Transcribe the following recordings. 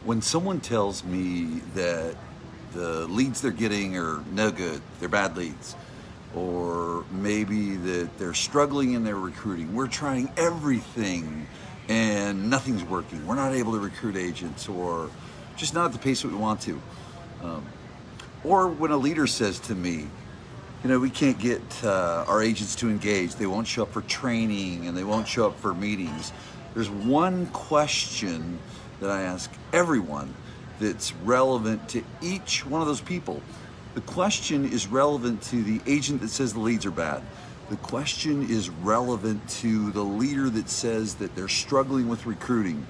When someone tells me that the leads they're getting are no good, they're bad leads, or maybe that they're struggling in their recruiting, we're trying everything and nothing's working, we're not able to recruit agents, or just not at the pace that we want to. Or when a leader says to me, we can't get our agents to engage, they won't show up for training and they won't show up for meetings. There's one question that I ask everyone that's relevant to each one of those people. The question is relevant to the agent that says the leads are bad. The question is relevant to the leader that says that they're struggling with recruiting.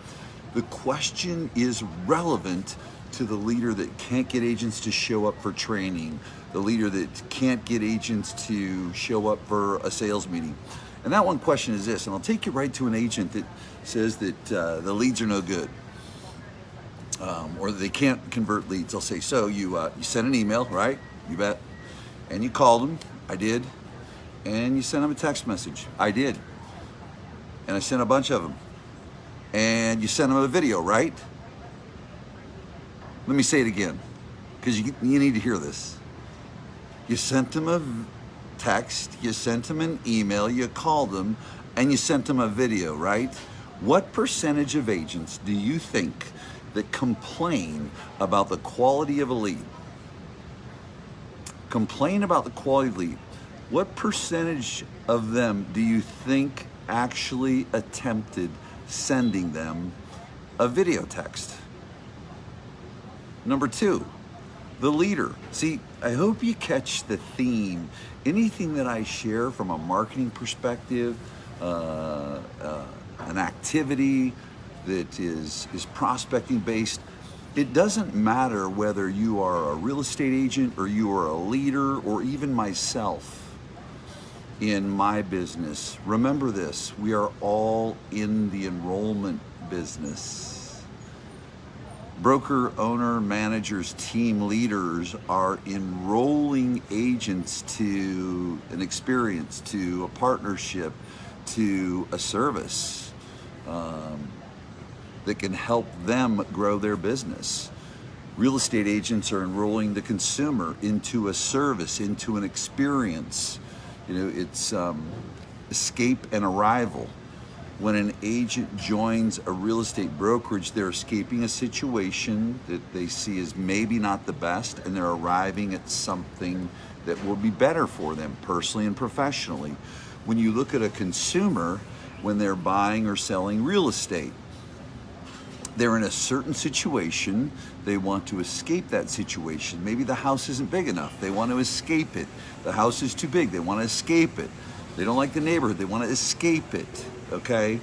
The question is relevant to the leader that can't get agents to show up for training, the leader that can't get agents to show up for a sales meeting. And that one question is this, and I'll take you right to an agent that says that the leads are no good, or they can't convert leads. I'll say, so you sent an email, right? You bet. And you called them, I did. And you sent them a text message, I did. And I sent a bunch of them. And you sent them a video, right? Let me say it again, because you need to hear this. You sent them a text, you sent them an email, you called them, and you sent them a video, right? What percentage of agents do you think that complain about the quality of a lead? Complain about the quality of lead. What percentage of them do you think actually attempted sending them a video text? Number two, the leader. See, I hope you catch the theme. Anything that I share from a marketing perspective, an activity that is prospecting based, it doesn't matter whether you are a real estate agent or you are a leader or even myself in my business. Remember this, we are all in the enrollment business. Broker, owner, managers, team leaders are enrolling agents to an experience, to a partnership, to a service that can help them grow their business. Real estate agents are enrolling the consumer into a service, into an experience. It's escape and arrival. When an agent joins a real estate brokerage, they're escaping a situation that they see as maybe not the best, and they're arriving at something that will be better for them personally and professionally. When you look at a consumer, when they're buying or selling real estate, they're in a certain situation, they want to escape that situation. Maybe the house isn't big enough, they want to escape it. The house is too big, they want to escape it. They don't like the neighborhood, they want to escape it, okay?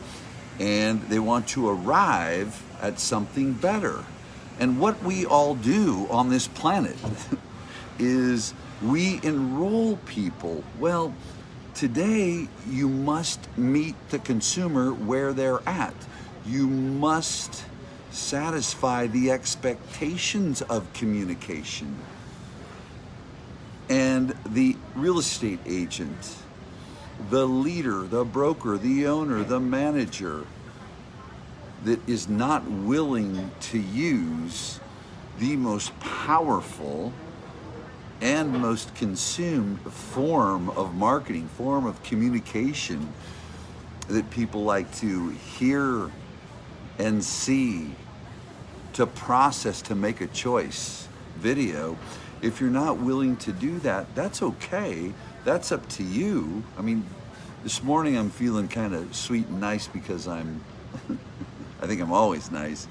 And they want to arrive at something better. And what we all do on this planet is we enroll people. Well, today you must meet the consumer where they're at. You must satisfy the expectations of communication. And the real estate agent, the leader, the broker, the owner, the manager that is not willing to use the most powerful and most consumed form of marketing, form of communication that people like to hear and see, to process, to make a choice, video. If you're not willing to do that, that's okay. That's up to you. I mean, this morning I'm feeling kind of sweet and nice because I think I'm always nice.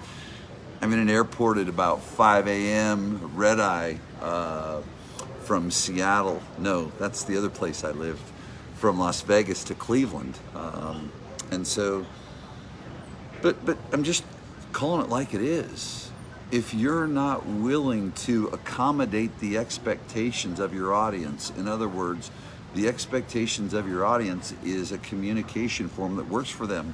I'm in an airport at about 5 a.m., red eye from Seattle. No, that's the other place I lived, from Las Vegas to Cleveland. And so, but I'm just calling it like it is. If you're not willing to accommodate the expectations of your audience, in other words, the expectations of your audience is a communication form that works for them,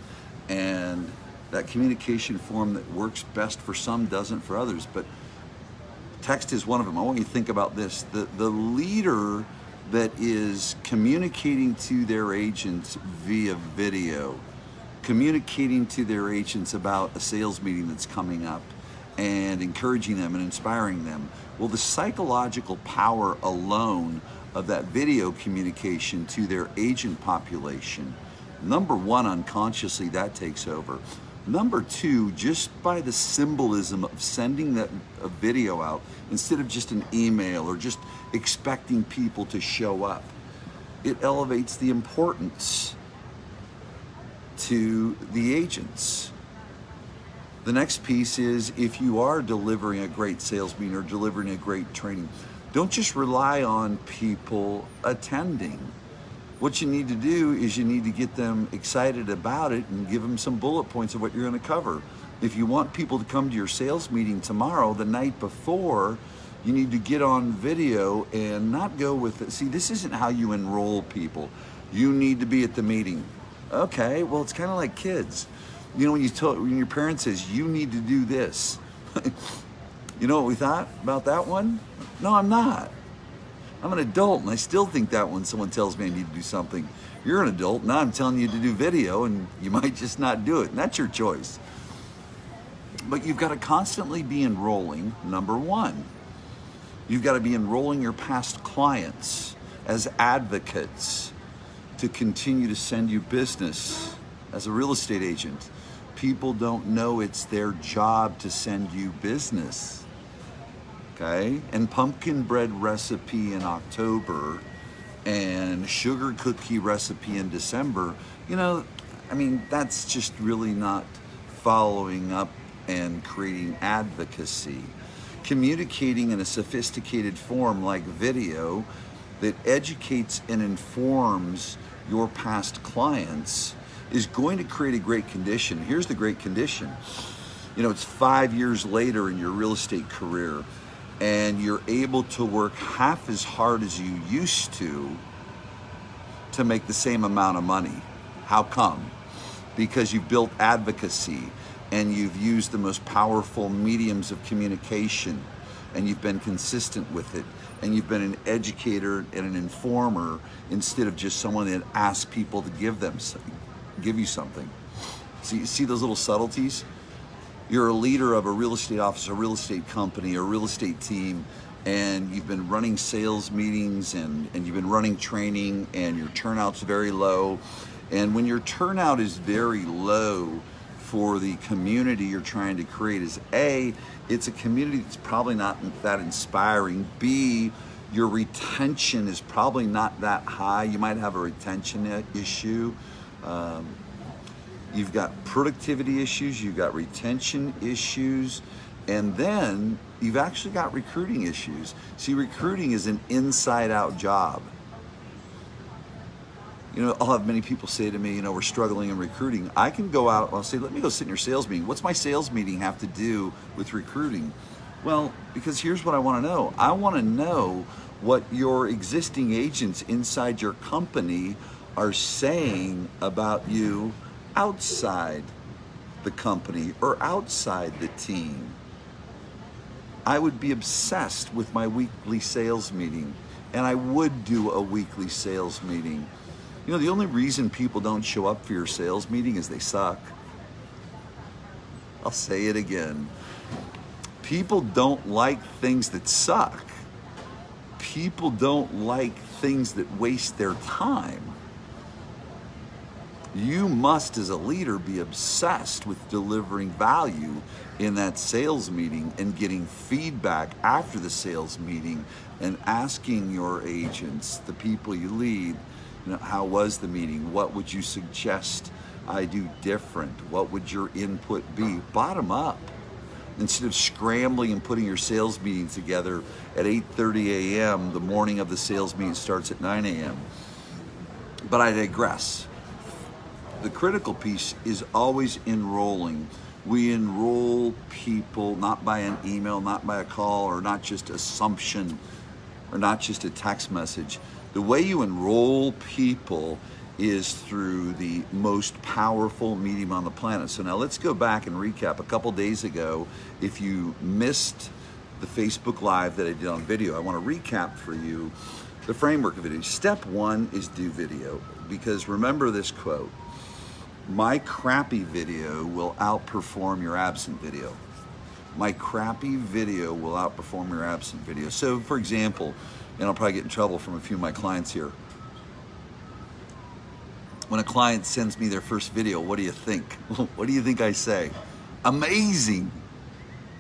and that communication form that works best for some doesn't for others, but text is one of them. I want you to think about this. The leader that is communicating to their agents via video, communicating to their agents about a sales meeting that's coming up, and encouraging them and inspiring them. Well, the psychological power alone of that video communication to their agent population, number one, unconsciously that takes over. Number two, just by the symbolism of sending a video out instead of just an email or just expecting people to show up, it elevates the importance to the agents. The next piece is, if you are delivering a great sales meeting or delivering a great training, don't just rely on people attending. What you need to do is you need to get them excited about it and give them some bullet points of what you're going to cover. If you want people to come to your sales meeting tomorrow, the night before, you need to get on video and not go with it. See, this isn't how you enroll people. You need to be at the meeting. Okay, well, it's kind of like kids. You know, when your parent says, you need to do this. You know what we thought about that one? No, I'm not. I'm an adult, and I still think that when someone tells me I need to do something. You're an adult, now I'm telling you to do video, and you might just not do it, and that's your choice. But you've got to constantly be enrolling, number one. You've got to be enrolling your past clients as advocates to continue to send you business as a real estate agent. People don't know it's their job to send you business. Okay? And pumpkin bread recipe in October and sugar cookie recipe in December, you know, I mean, that's just really not following up and creating advocacy. Communicating in a sophisticated form like video that educates and informs your past clients is going to create a great condition. Here's the great condition. You know, it's 5 years later in your real estate career, and you're able to work half as hard as you used to make the same amount of money. How come? Because you've built advocacy, and you've used the most powerful mediums of communication, and you've been consistent with it, and you've been an educator and an informer instead of just someone that asks people to give you something. See those little subtleties? You're a leader of a real estate office, a real estate company, a real estate team, and you've been running sales meetings and you've been running training, and your turnout's very low. And when your turnout is very low for the community you're trying to create, is A, it's a community that's probably not that inspiring. B, your retention is probably not that high. You might have a retention issue. You've got productivity issues, you've got retention issues, and then you've actually got recruiting issues. See, recruiting is an inside-out job. You know, I'll have many people say to me, you know, we're struggling in recruiting. I can go out, I'll say, let me go sit in your sales meeting. What's my sales meeting have to do with recruiting? Well, because here's what I want to know. I want to know what your existing agents inside your company are saying about you outside the company or outside the team. I would be obsessed with my weekly sales meeting, and I would do a weekly sales meeting. You know, the only reason people don't show up for your sales meeting is they suck. I'll say it again. People don't like things that suck. People don't like things that waste their time. You must, as a leader, be obsessed with delivering value in that sales meeting and getting feedback after the sales meeting and asking your agents, the people you lead, you know, how was the meeting? What would you suggest I do different? What would your input be? Bottom up. Instead of scrambling and putting your sales meeting together at 8:30 a.m., the morning of the sales meeting starts at 9 a.m. But I digress. The critical piece is always enrolling. We enroll people not by an email, not by a call, or not just assumption, or not just a text message. The way you enroll people is through the most powerful medium on the planet. So now let's go back and recap. A couple days ago, if you missed the Facebook Live that I did on video, I want to recap for you the framework of video. Step one is do video, because remember this quote: my crappy video will outperform your absent video. my crappy video will outperform your absent video. So for example, and I'll probably get in trouble from a few of my clients here. When a client sends me their first video, what do you think? What do you think I say? Amazing,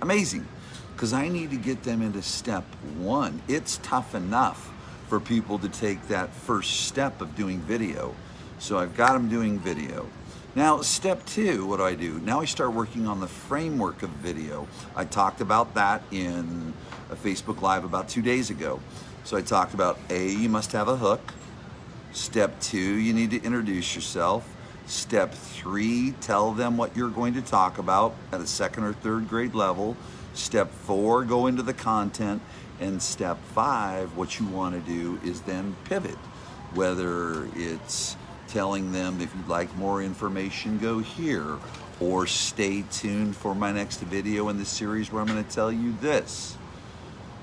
amazing. Because I need to get them into step one. It's tough enough for people to take that first step of doing video. So I've got them doing video. Now, step two, what do? Now I start working on the framework of video. I talked about that in a Facebook Live about 2 days ago. So I talked about you must have a hook. Step two, you need to introduce yourself. Step three, tell them what you're going to talk about at a second or third grade level. Step four, go into the content. And step five, what you want to do is then pivot. Whether it's telling them if you'd like more information, go here, or stay tuned for my next video in the series where I'm going to tell you this.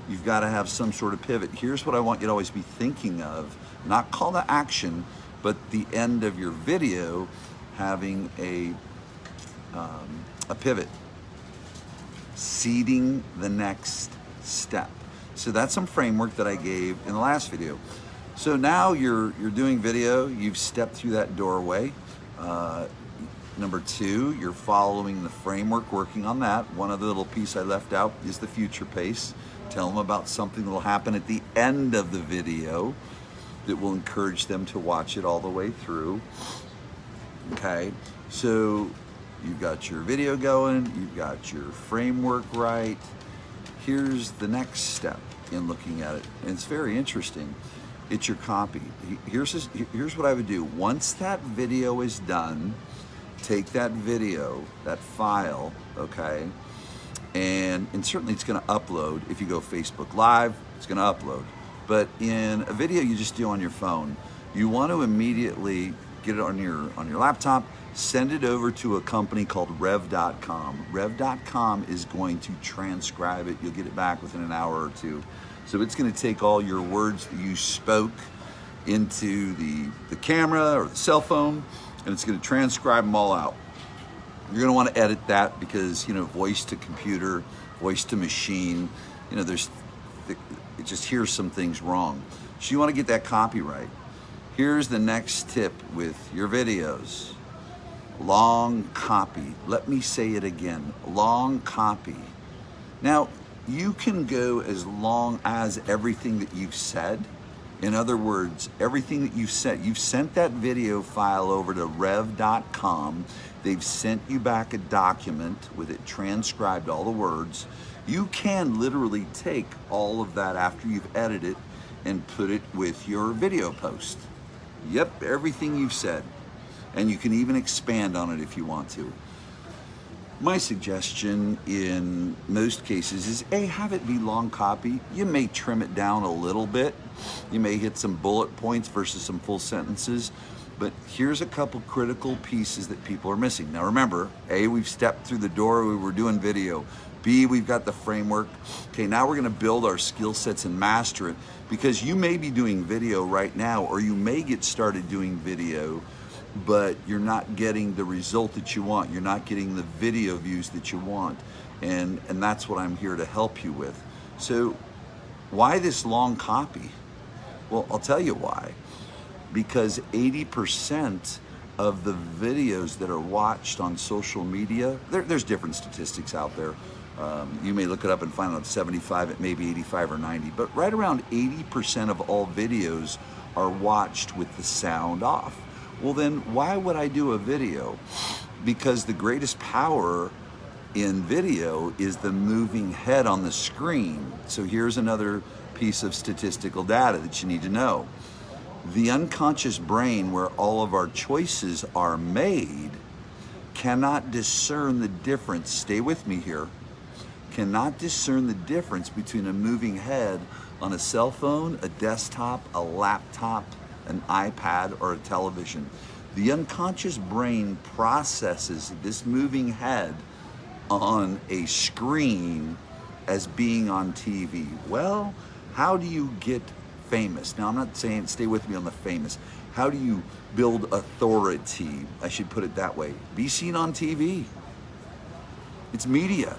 You've got to have some sort of pivot. Here's what I want you to always be thinking of, not call to action, but the end of your video having a pivot, seeding the next step. So that's some framework that I gave in the last video. So now you're doing video, you've stepped through that doorway. Number two, you're following the framework, working on that. One other little piece I left out is the future pace. Tell them about something that will happen at the end of the video that will encourage them to watch it all the way through. Okay, so you've got your video going, you've got your framework right. Here's the next step in looking at it, and it's very interesting. It's your copy. Here's what I would do. Once that video is done, take that video, that file, okay, and certainly it's going to upload. If you go Facebook Live, it's going to upload. But in a video you just do on your phone, you want to immediately get it on your laptop, send it over to a company called Rev.com. Rev.com is going to transcribe it. You'll get it back within an hour or two. So it's going to take all your words that you spoke into the camera or the cell phone, and it's going to transcribe them all out. You're going to want to edit that because, voice to computer, voice to machine, it just hears some things wrong. So you want to get that copyright. Here's the next tip with your videos. Long copy. Let me say it again. Long copy. Now, you can go as long as everything that you've said. In other words, everything that you've said. You've sent that video file over to rev.com. They've sent you back a document with it transcribed, all the words. You can literally take all of that after you've edited it and put it with your video post. Yep, everything you've said. And you can even expand on it if you want to. My suggestion in most cases is, have it be long copy. You may trim it down a little bit. You may hit some bullet points versus some full sentences. But here's a couple critical pieces that people are missing. Now remember, A, we've stepped through the door, we were doing video. B, we've got the framework. Okay, now we're gonna build our skill sets and master it, because you may be doing video right now, or you may get started doing video, but you're not getting the result that you want. You're not getting the video views that you want. And that's what I'm here to help you with. So why this long copy? Well, I'll tell you why. Because 80% of the videos that are watched on social media, there's different statistics out there. You may look it up and find out 75, it may be 85 or 90, but right around 80% of all videos are watched with the sound off. Well then, why would I do a video? Because the greatest power in video is the moving head on the screen. So here's another piece of statistical data that you need to know. The unconscious brain, where all of our choices are made, cannot discern the difference, stay with me here, cannot discern the difference between a moving head on a cell phone, a desktop, a laptop, an iPad, or a television. The unconscious brain processes this moving head on a screen as being on TV. Well, how do you get famous? Now, I'm not saying, stay with me on the famous. How do you build authority? I should put it that way. Be seen on TV. It's media.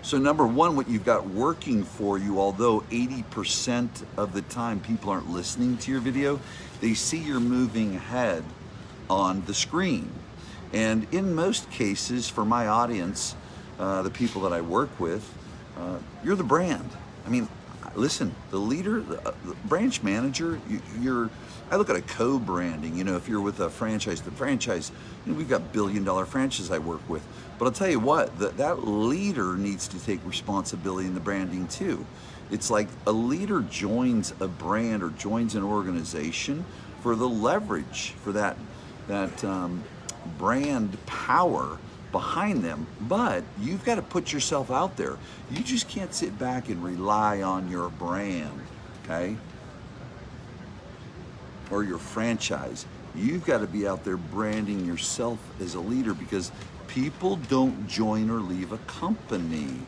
So number one, what you've got working for you, although 80% of the time people aren't listening to your video, they see your moving head on the screen. And in most cases, for my audience, the people that I work with, you're the brand. I mean, listen, the leader, the branch manager, I look at a co-branding, if you're with a franchise, the franchise, we've got billion-dollar franchises I work with. But I'll tell you what, that leader needs to take responsibility in the branding too. It's like a leader joins a brand or joins an organization for the leverage, for that brand power behind them, but you've got to put yourself out there. You just can't sit back and rely on your brand, okay? Or your franchise. You've got to be out there branding yourself as a leader, because people don't join or leave a company.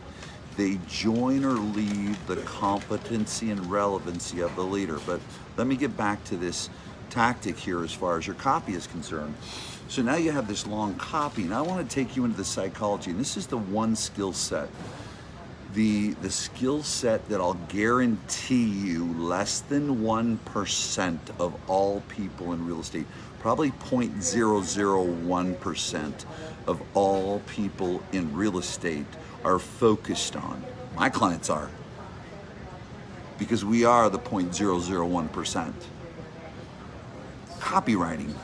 They join or leave the competency and relevancy of the leader. But let me get back to this tactic here as far as your copy is concerned. So now you have this long copy, and I want to take you into the psychology, and this is the one skill set. The skill set that I'll guarantee you less than 1% of all people in real estate, probably 0.001% of all people in real estate are focused on. My clients are, because we are the 0.001%. Copywriting.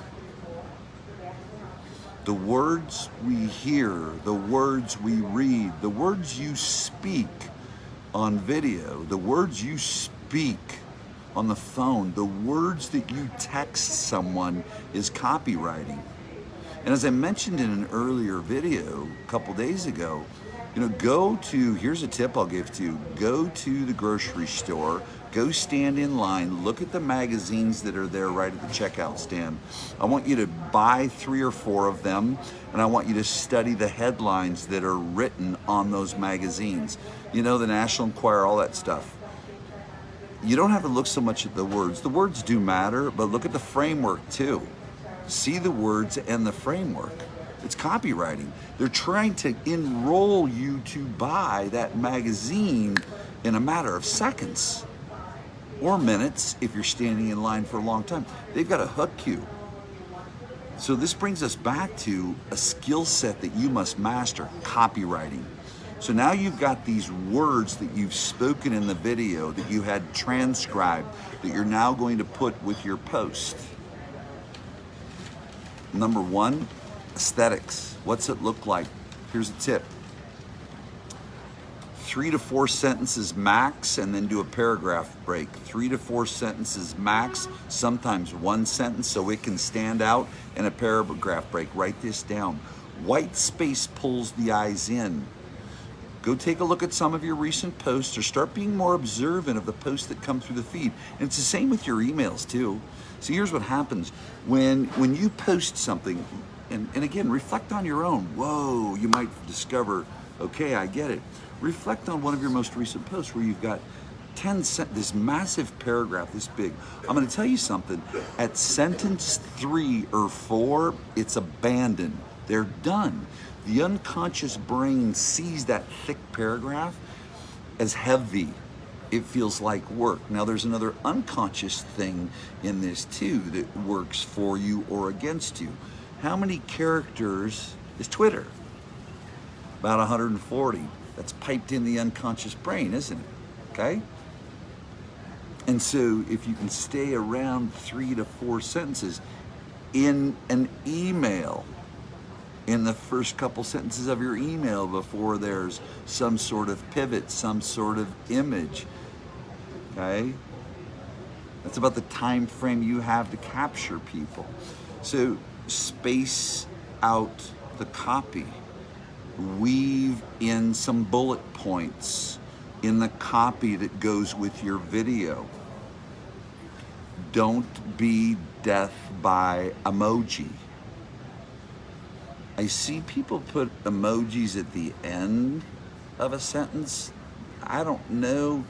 The words we hear, the words we read, the words you speak on video, the words you speak on the phone, the words that you text someone is copywriting. And as I mentioned in an earlier video a couple days ago, here's a tip I'll give to you. Go to the grocery store, go stand in line, look at the magazines that are there right at the checkout stand. I want you to buy 3 or 4 of them, and I want you to study the headlines that are written on those magazines. The National Enquirer, all that stuff. You don't have to look so much at the words. The words do matter, but look at the framework too. See the words and the framework. It's copywriting. They're trying to enroll you to buy that magazine in a matter of seconds or minutes if you're standing in line for a long time. They've got to hook you. So this brings us back to a skill set that you must master, copywriting. So now you've got these words that you've spoken in the video, that you had transcribed, that you're now going to put with your post. Number 1, aesthetics. What's it look like? Here's a tip. 3 to 4 sentences max, and then do a paragraph break. 3 to 4 sentences max, sometimes 1 sentence so it can stand out, and a paragraph break. Write this down. White space pulls the eyes in. Go take a look at some of your recent posts, or start being more observant of the posts that come through the feed. And it's the same with your emails too. So here's what happens. When you post something, and again, reflect on your own. Whoa, you might discover, okay, I get it. Reflect on one of your most recent posts where you've got this massive paragraph this big. I'm going to tell you something. At sentence 3 or 4, it's abandoned. They're done. The unconscious brain sees that thick paragraph as heavy. It feels like work. Now there's another unconscious thing in this too that works for you or against you. How many characters is Twitter? About 140. That's piped in the unconscious brain, isn't it? Okay? And so if you can stay around 3 to 4 sentences in an email, in the first couple sentences of your email before there's some sort of pivot, some sort of image, okay? That's about the time frame you have to capture people. So space out the copy. Weave in some bullet points in the copy that goes with your video. Don't be death by emoji. I see people put emojis at the end of a sentence. I don't know,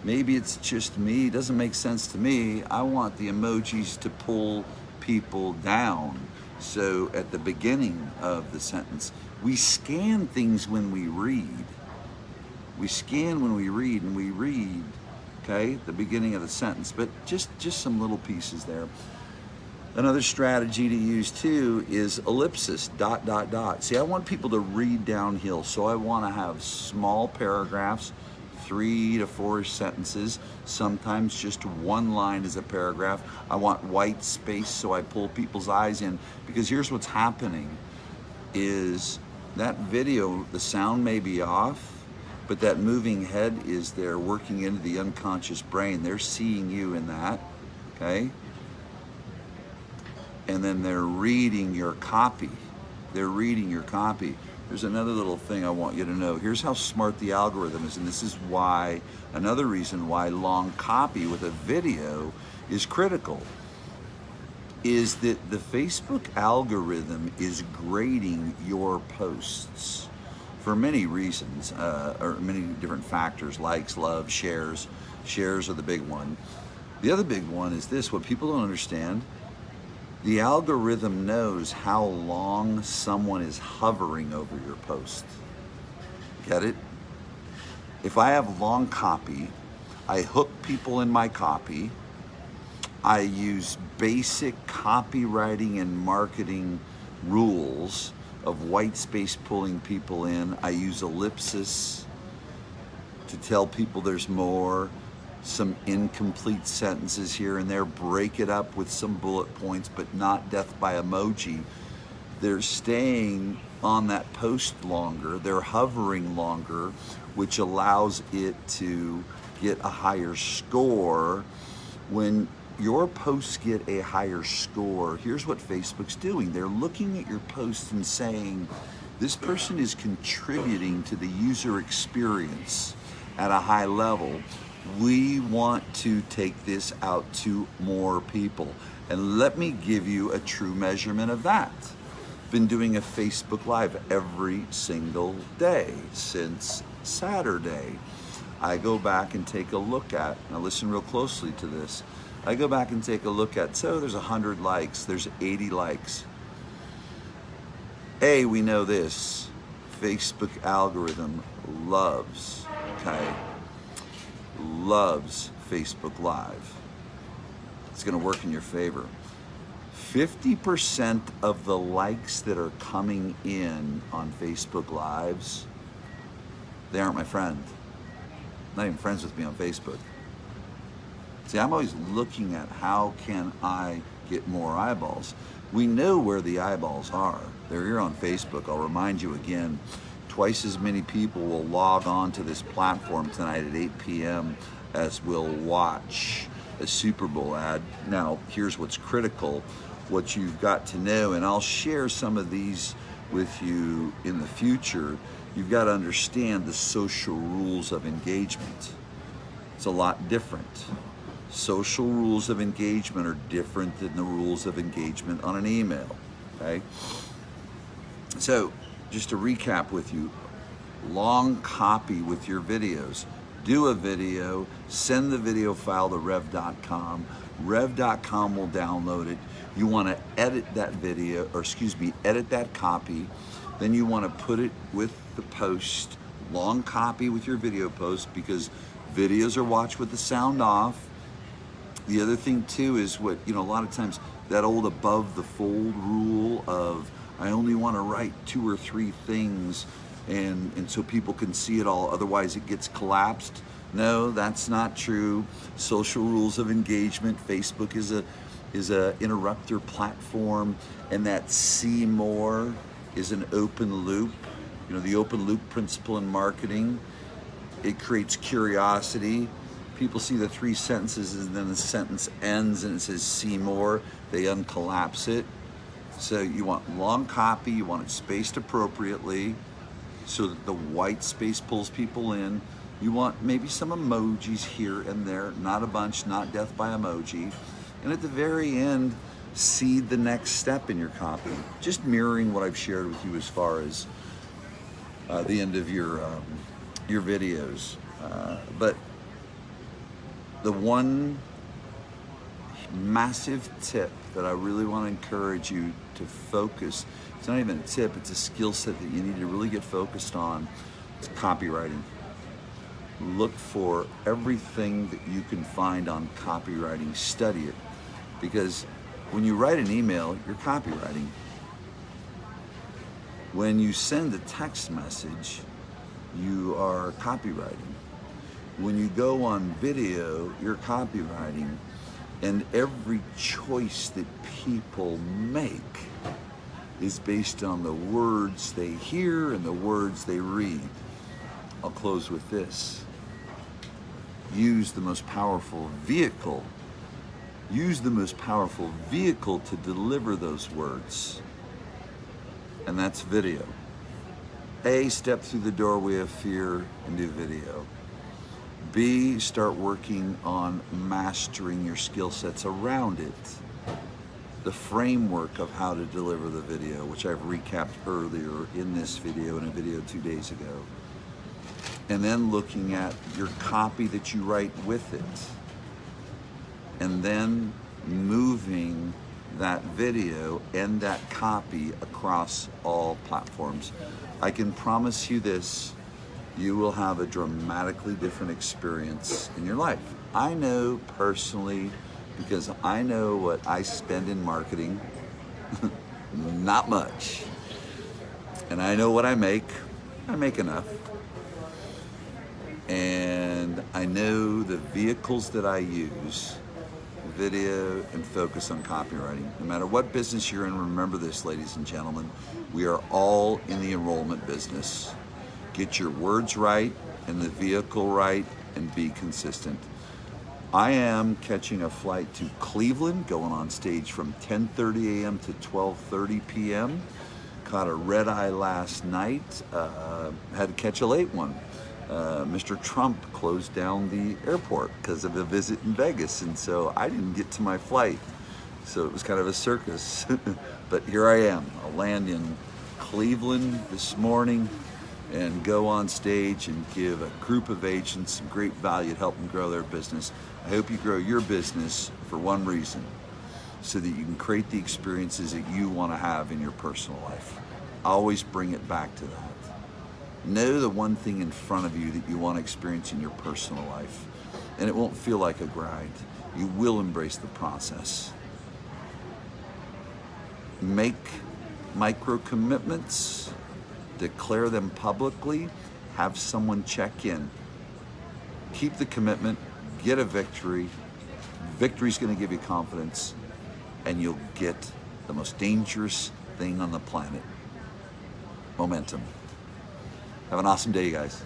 maybe it's just me, it doesn't make sense to me. I want the emojis to pull people down. So at the beginning of the sentence, we scan things when we read. We scan when we read, and we read, okay, the beginning of the sentence, but just some little pieces there. Another strategy to use too is ellipsis, ... See, I want people to read downhill, so I want to have small paragraphs, 3 to 4 sentences, sometimes just one line is a paragraph. I want white space, so I pull people's eyes in, because here's what's happening is that video, the sound may be off, but that moving head is there working into the unconscious brain. They're seeing you in that, okay? And then they're reading your copy. They're reading your copy. There's another little thing I want you to know. Here's how smart the algorithm is, and this is why, another reason why long copy with a video is critical, is that the Facebook algorithm is grading your posts for many reasons, or many different factors, likes, love, shares. Shares are the big one. The other big one is this, what people don't understand, the algorithm knows how long someone is hovering over your post. Get it? If I have long copy, I hook people in my copy, I use basic copywriting and marketing rules of white space pulling people in. I use ellipsis to tell people there's more, some incomplete sentences here and there, break it up with some bullet points, but not death by emoji. They're staying on that post longer, they're hovering longer, which allows it to get a higher score. When your posts get a higher score, here's what Facebook's doing. They're looking at your posts and saying, this person is contributing to the user experience at a high level. We want to take this out to more people. And let me give you a true measurement of that. Been doing a Facebook Live every single day since Saturday. I go back and take a look at, now listen real closely to this, I go back and take a look at, so there's 100 likes, there's 80 likes. We know this, Facebook algorithm loves, okay, loves Facebook Live. It's gonna work in your favor. 50% of the likes that are coming in on Facebook Lives, they aren't my friend. Not even friends with me on Facebook. See, I'm always looking at how can I get more eyeballs. We know where the eyeballs are. They're here on Facebook. I'll remind you again, twice as many people will log on to this platform tonight at 8 p.m. as will watch a Super Bowl ad. Now, here's what's critical, what you've got to know, and I'll share some of these with you in the future. You've got to understand the social rules of engagement. It's a lot different. Social rules of engagement are different than the rules of engagement on an email, okay? So, just to recap with you, long copy with your videos. Do a video, send the video file to rev.com. Rev.com will download it. You want to edit that video, or excuse me, edit that copy. Then you want to put it with the post, long copy with your video post, because videos are watched with the sound off. The other thing too is what, a lot of times that old above the fold rule of I only want to write 2 or 3 things and so people can see it all, otherwise it gets collapsed. No, that's not true. Social rules of engagement. Facebook is a interrupter platform, and that see more is an open loop. The open loop principle in marketing. It creates curiosity. People see the 3 sentences and then the sentence ends and it says see more. They uncollapse it. So you want long copy, you want it spaced appropriately so that the white space pulls people in. You want maybe some emojis here and there, not a bunch, not death by emoji. And at the very end, seed the next step in your copy. Just mirroring what I've shared with you as far as the end of your videos. But the one massive tip that I really want to encourage you to focus, it's not even a tip, it's a skill set that you need to really get focused on, it's copywriting. look for everything that you can find on copywriting, study it. Because when you write an email, you're copywriting. When you send a text message, you are copywriting. When you go on video, you're copywriting. And every choice that people make is based on the words they hear and the words they read. I'll close with this. Use the most powerful vehicle. Use the most powerful vehicle to deliver those words. And that's video. A, step through the doorway of fear and do video. B, start working on mastering your skill sets around it. The framework of how to deliver the video, which I've recapped earlier in this video and a video 2 days ago. And then looking at your copy that you write with it. And then moving that video and that copy across all platforms. I can promise you this, you will have a dramatically different experience in your life. I know personally, because I know what I spend in marketing, not much. And I know what I make enough. And I know the vehicles that I use, video and focus on copywriting. No matter what business you're in, remember this, ladies and gentlemen, we are all in the enrollment business. Get your words right and the vehicle right and be consistent. I am catching a flight to Cleveland, going on stage from 10:30 a.m. to 12:30 p.m. Caught a red eye last night, had to catch a late one. Mr. Trump closed down the airport because of a visit in Vegas, and so I didn't get to my flight. So it was kind of a circus. But here I am. I'll land in Cleveland this morning and go on stage and give a group of agents some great value to help them grow their business. I hope you grow your business for one reason, so that you can create the experiences that you want to have in your personal life. Always bring it back to that. Know the one thing in front of you that you want to experience in your personal life, and it won't feel like a grind. You will embrace the process. Make micro commitments, declare them publicly, have someone check in. Keep the commitment, get a victory. Victory's going to give you confidence, and you'll get the most dangerous thing on the planet, momentum. Have an awesome day, you guys.